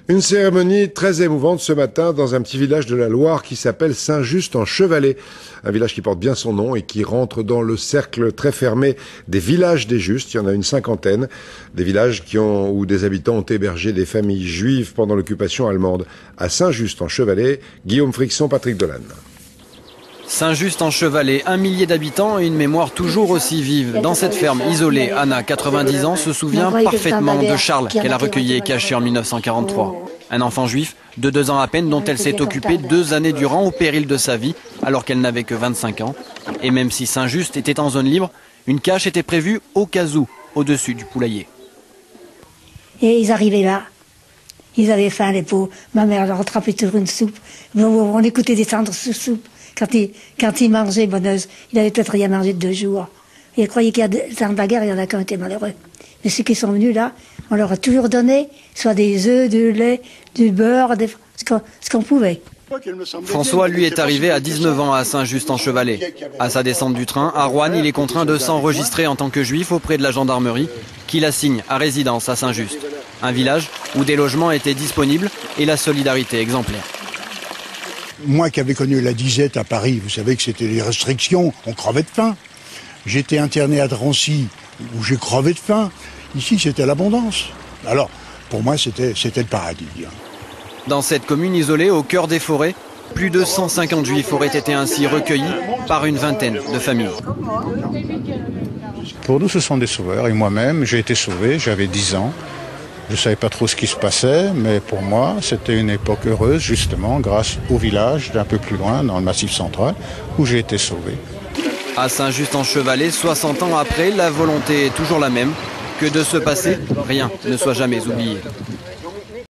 Une cérémonie très émouvante ce matin dans un petit village de la Loire qui s'appelle Saint-Just-en-Chevalet. Un village qui porte bien son nom et qui rentre dans le cercle très fermé des villages des Justes. Il y en a une cinquantaine. Des villages où des habitants ont hébergé des familles juives pendant l'occupation allemande. À Saint-Just-en-Chevalet, Guillaume Frixon, Patrick Delanne. Saint-Just-en-Chevalet, 1 millier d'habitants et une mémoire toujours aussi vive. Dans cette ferme isolée, Anna, 90 ans, se souvient parfaitement de Charles qu'elle a recueilli et caché en 1943. Un enfant juif de 2 ans à peine dont elle s'est occupée 2 années durant au péril de sa vie alors qu'elle n'avait que 25 ans. Et même si Saint-Just était en zone libre, une cache était prévue au cas où, au-dessus du poulailler. Et ils arrivaient là. Ils avaient faim, les pauvres. Ma mère leur attrapait toujours une soupe. On écoutait descendre sous soupe. Quand il mangeait, bonneuse, il avait peut-être rien mangé de 2 jours. Il croyait qu'il y a dans la guerre, il y en a qui ont été malheureux. Mais ceux qui sont venus là, on leur a toujours donné, soit des œufs, du lait, du beurre, ce qu'on pouvait. François, lui, est arrivé à 19 ans à Saint-Just-en-Chevalet. À sa descente du train, à Roanne, il est contraint de s'enregistrer en tant que juif auprès de la gendarmerie, qui l'assigne à résidence à Saint-Just. Un village où des logements étaient disponibles et la solidarité exemplaire. Moi qui avais connu la disette à Paris, vous savez que c'était les restrictions, on crevait de faim. J'étais interné à Drancy, où j'ai crevé de faim. Ici, c'était l'abondance. Alors, pour moi, c'était le paradis. Dans cette commune isolée, au cœur des forêts, plus de 150 juifs auraient été ainsi recueillis par une vingtaine de familles. Pour nous, ce sont des sauveurs. Et moi-même, j'ai été sauvé, j'avais 10 ans. Je ne savais pas trop ce qui se passait, mais pour moi, c'était une époque heureuse, justement, grâce au village d'un peu plus loin, dans le Massif central, où j'ai été sauvé. À Saint-Just-en-Chevalet, 60 ans après, la volonté est toujours la même, que de ce passé, rien ne soit jamais oublié.